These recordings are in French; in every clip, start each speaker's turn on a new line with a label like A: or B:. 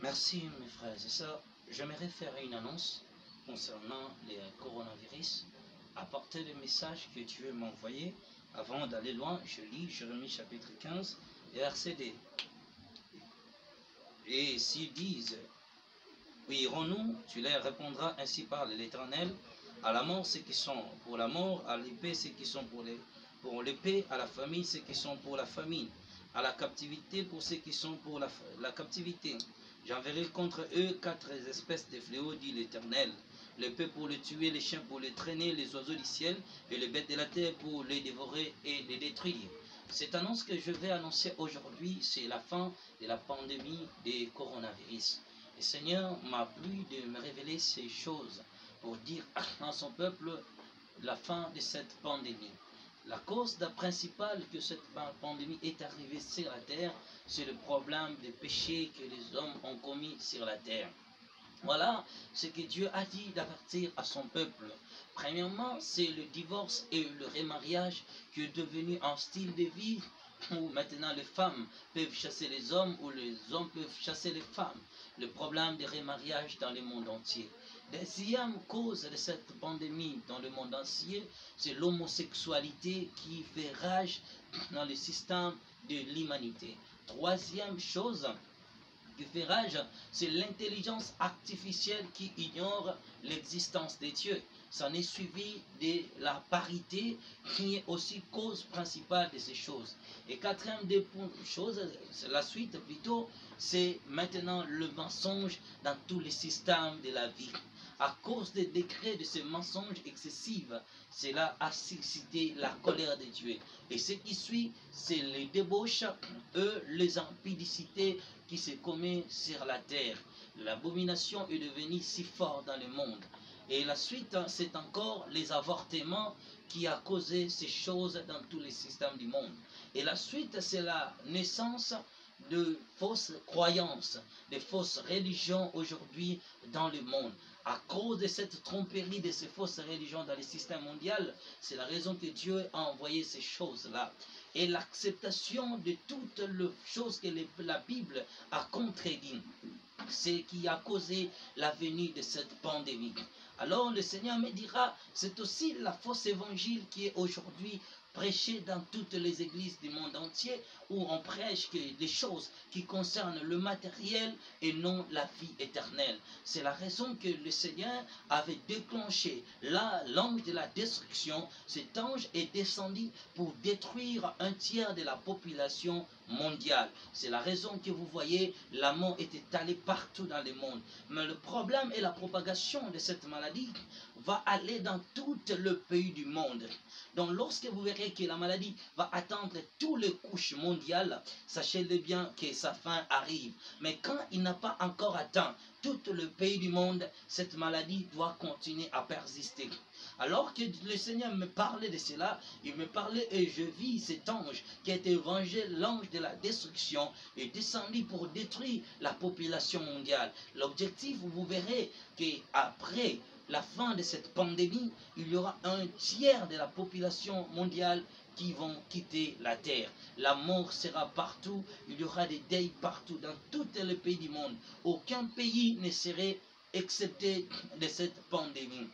A: Merci mes frères et sœurs. J'aimerais faire une annonce concernant le coronavirus. À partir des messages que Dieu m'a envoyés, avant d'aller loin, je lis Jérémie chapitre 15 et verset 2. Et s'ils disent, où irons-nous? Tu leur répondras, ainsi parle l'Éternel, à la mort ceux qui sont pour la mort, à l'épée ceux qui sont pour l'épée, à la famine ceux qui sont pour la famine, à la captivité pour ceux qui sont pour la captivité. J'enverrai contre eux 4 espèces de fléaux, dit l'Éternel. L'épée pour les tuer, les chiens pour les traîner, les oiseaux du ciel et les bêtes de la terre pour les dévorer et les détruire. Cette annonce que je vais annoncer aujourd'hui, c'est la fin de la pandémie des coronavirus. Le Seigneur m'a plu de me révéler ces choses pour dire à son peuple la fin de cette pandémie. La cause principale que cette pandémie est arrivée sur la terre, c'est le problème des péchés que les hommes ont commis sur la terre. Voilà ce que Dieu a dit d'avertir à son peuple. Premièrement, c'est le divorce et le remariage qui est devenu un style de vie où maintenant les femmes peuvent chasser les hommes ou les hommes peuvent chasser les femmes. Le problème des remariages dans le monde entier. Deuxième cause de cette pandémie dans le monde entier, c'est l'homosexualité qui fait rage dans le système de l'humanité. Troisième chose, qui fait rage, c'est l'intelligence artificielle qui ignore l'existence des dieux. C'en est suivi de la parité qui est aussi cause principale de ces choses. Et quatrième des choses, la suite plutôt, c'est maintenant le mensonge dans tous les systèmes de la vie. À cause des décrets de ces mensonges excessifs, cela a suscité la colère de Dieu. Et ce qui suit, c'est les débauches, les impudicités qui se commet sur la terre. L'abomination est devenue si forte dans le monde. Et la suite, c'est encore les avortements qui a causé ces choses dans tous les systèmes du monde. Et la suite, c'est la naissance de fausses croyances, de fausses religions aujourd'hui dans le monde. À cause de cette tromperie de ces fausses religions dans le système mondial, c'est la raison que Dieu a envoyé ces choses-là. Et l'acceptation de toutes les choses que la Bible a contredit, c'est qui a causé la venue de cette pandémie. Alors le Seigneur me dira, c'est aussi la fausse évangile qui est aujourd'hui prêchée dans toutes les églises du monde entier, où on prêche que des choses qui concernent le matériel et non la vie éternelle. C'est la raison que le Seigneur avait déclenché l'ange de la destruction. Cet ange est descendu pour détruire un tiers de la population mondiale. C'est la raison que vous voyez, la mort est étalée partout dans le monde. Mais le problème et la propagation de cette maladie va aller dans tout le pays du monde. Donc lorsque vous verrez que la maladie va atteindre toutes les couches mondiales, sachez-le bien que sa fin arrive. Mais quand il n'a pas encore atteint tout le pays du monde, cette maladie doit continuer à persister. Alors que le Seigneur me parlait de cela, il me parlait et je vis cet ange qui a été vengé, l'ange de la destruction, est descendu pour détruire la population mondiale. L'objectif, vous verrez qu'après la fin de cette pandémie, il y aura un tiers de la population mondiale qui vont quitter la terre. La mort sera partout, il y aura des deuils partout, dans tous les pays du monde. Aucun pays ne serait excepté de cette pandémie.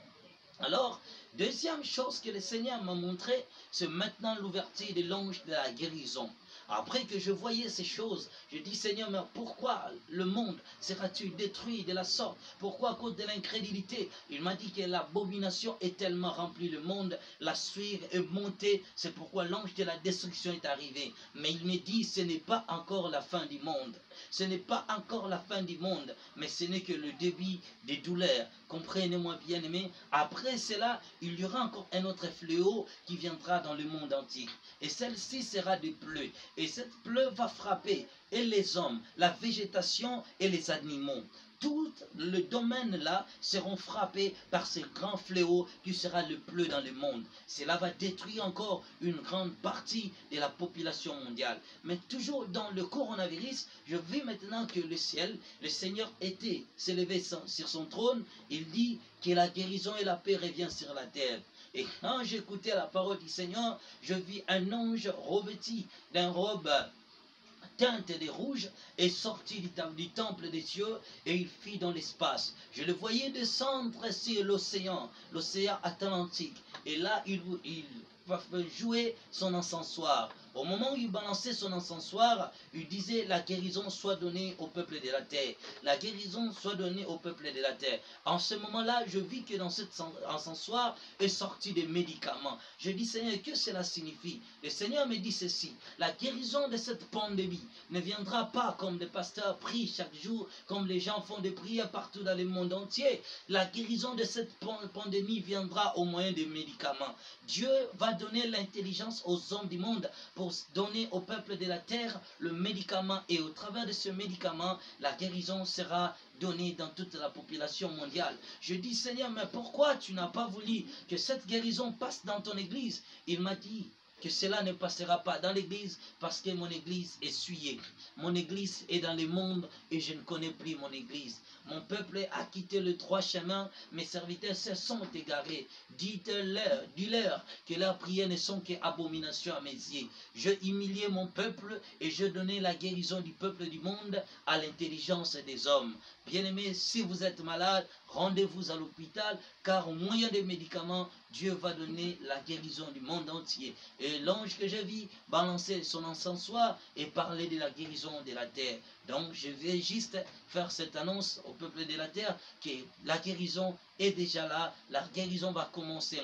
A: Alors, deuxième chose que le Seigneur m'a montré, c'est maintenant l'ouverture de l'ange de la guérison. Après que je voyais ces choses, je dis Seigneur, mais pourquoi le monde sera-t-il détruit de la sorte? Pourquoi à cause de l'incrédulité? Il m'a dit que l'abomination est tellement remplie le monde, la suie est montée, c'est pourquoi l'ange de la destruction est arrivé. Mais il me dit, ce n'est pas encore la fin du monde. Ce n'est pas encore la fin du monde, mais ce n'est que le début des douleurs. Comprenez-moi bien aimé, après cela, il y aura encore un autre fléau qui viendra dans le monde entier. Et celle-ci sera des pleues. Et cette pleuve va frapper et les hommes, la végétation et les animaux. Tout le domaine là seront frappés par ce grand fléau qui sera le pleu dans le monde. Cela va détruire encore une grande partie de la population mondiale. Mais toujours dans le coronavirus, je vis maintenant que le ciel, le Seigneur s'est levé sur son trône. Il dit que la guérison et la paix reviennent sur la terre. Et quand j'écoutais la parole du Seigneur, je vis un ange revêtu d'un robe teinte de rouge est sorti du temple des cieux et il fit dans l'espace. Je le voyais descendre sur l'océan Atlantique. Et là, il va jouer son encensoir. Au moment où il balançait son encensoir, il disait la guérison soit donnée au peuple de la terre. La guérison soit donnée au peuple de la terre. En ce moment-là, je vis que dans cet encensoir est sorti des médicaments. Je dis, Seigneur, que cela signifie? Le Seigneur me dit ceci. La guérison de cette pandémie ne viendra pas comme des pasteurs prient chaque jour, comme les gens font des prières partout dans le monde entier. La guérison de cette pandémie viendra au moyen des médicaments. Dieu va donner l'intelligence aux hommes du monde pour donner au peuple de la terre le médicament, et au travers de ce médicament, la guérison sera donnée dans toute la population mondiale. Je dis, Seigneur, mais pourquoi tu n'as pas voulu que cette guérison passe dans ton église? Il m'a dit que cela ne passera pas dans l'église parce que mon église est souillée. Mon église est dans le monde et je ne connais plus mon église. Mon peuple a quitté le droit chemin, mes serviteurs se sont égarés. Dis-leur que leurs prières ne sont qu'abomination à mes yeux. Je humiliais mon peuple et je donnais la guérison du peuple du monde à l'intelligence des hommes. Bien-aimés, si vous êtes malade, rendez-vous à l'hôpital, car au moyen des médicaments, Dieu va donner la guérison du monde entier. Et l'ange que j'ai vu balancer son encensoir et parler de la guérison de la terre. Donc je vais juste faire cette annonce au peuple de la terre que la guérison est déjà là, la guérison va commencer.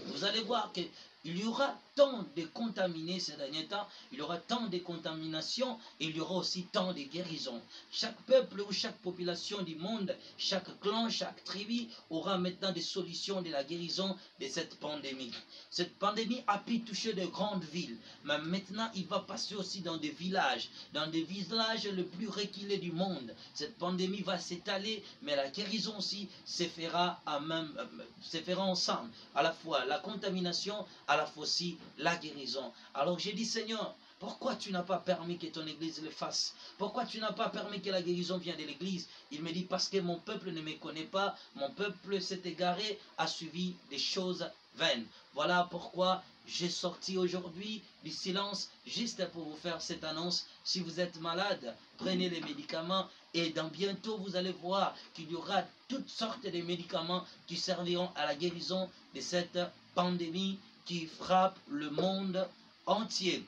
A: Vous allez voir que il y aura tant de contaminés ces derniers temps, il y aura tant de contaminations, et il y aura aussi tant de guérisons. Chaque peuple ou chaque population du monde, chaque clan, chaque tribu aura maintenant des solutions de la guérison de cette pandémie. Cette pandémie a pu toucher de grandes villes, mais maintenant il va passer aussi dans des villages les plus reculés du monde. Cette pandémie va s'étaler, mais la guérison aussi se fera ensemble. À la fois la contamination, à la fois aussi la guérison. Alors j'ai dit, Seigneur, pourquoi tu n'as pas permis que ton église le fasse? Pourquoi tu n'as pas permis que la guérison vienne de l'église? Il me dit, parce que mon peuple ne me connaît pas, mon peuple s'est égaré, a suivi des choses vaines. Voilà pourquoi j'ai sorti aujourd'hui du silence, juste pour vous faire cette annonce. Si vous êtes malade, prenez les médicaments, et dans bientôt vous allez voir qu'il y aura toutes sortes de médicaments qui serviront à la guérison de cette pandémie qui frappe le monde entier.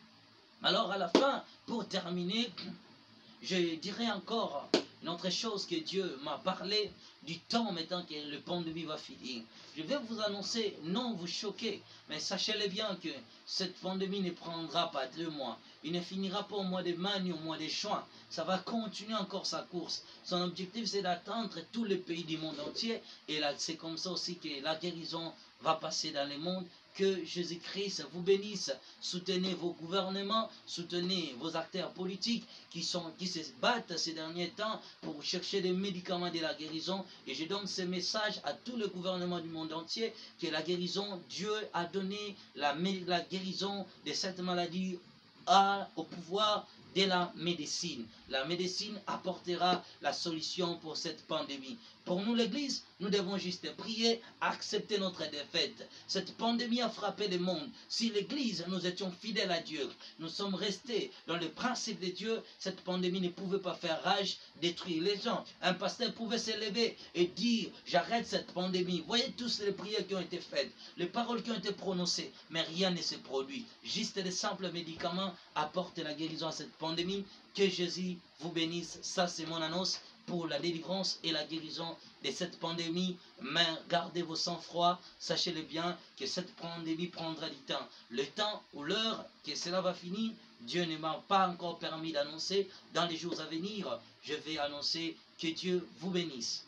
A: Alors à la fin, pour terminer, je dirais encore une autre chose que Dieu m'a parlé du temps maintenant que le pandémie va finir. Je vais vous annoncer, non vous choquer, mais sachez-le bien que cette pandémie ne prendra pas 2 mois. Il ne finira pas au mois de mai ni au mois de juin. Ça va continuer encore sa course. Son objectif, c'est d'atteindre tous les pays du monde entier. Et là, c'est comme ça aussi que la guérison va passer dans le monde. Que Jésus-Christ vous bénisse. Soutenez vos gouvernements, soutenez vos acteurs politiques qui se battent ces derniers temps pour chercher des médicaments de la guérison. Et je donne ce message à tous les gouvernements du monde entier que la guérison, Dieu a donné la guérison de cette maladie au pouvoir de la médecine. La médecine apportera la solution pour cette pandémie. Pour nous, l'Église, nous devons juste prier, accepter notre défaite. Cette pandémie a frappé le monde. Si l'Église, nous étions fidèles à Dieu, nous sommes restés dans le principe de Dieu, cette pandémie ne pouvait pas faire rage, détruire les gens. Un pasteur pouvait se lever et dire, j'arrête cette pandémie. Voyez tous les prières qui ont été faites, les paroles qui ont été prononcées, mais rien ne se produit. Juste des simples médicaments apportent la guérison à cette pandémie. Que Jésus vous bénisse. Ça, c'est mon annonce pour la délivrance et la guérison de cette pandémie. Mais gardez vos sang-froid, sachez-le bien que cette pandémie prendra du temps. Le temps ou l'heure que cela va finir, Dieu ne m'a pas encore permis d'annoncer. Dans les jours à venir, je vais annoncer. Que Dieu vous bénisse.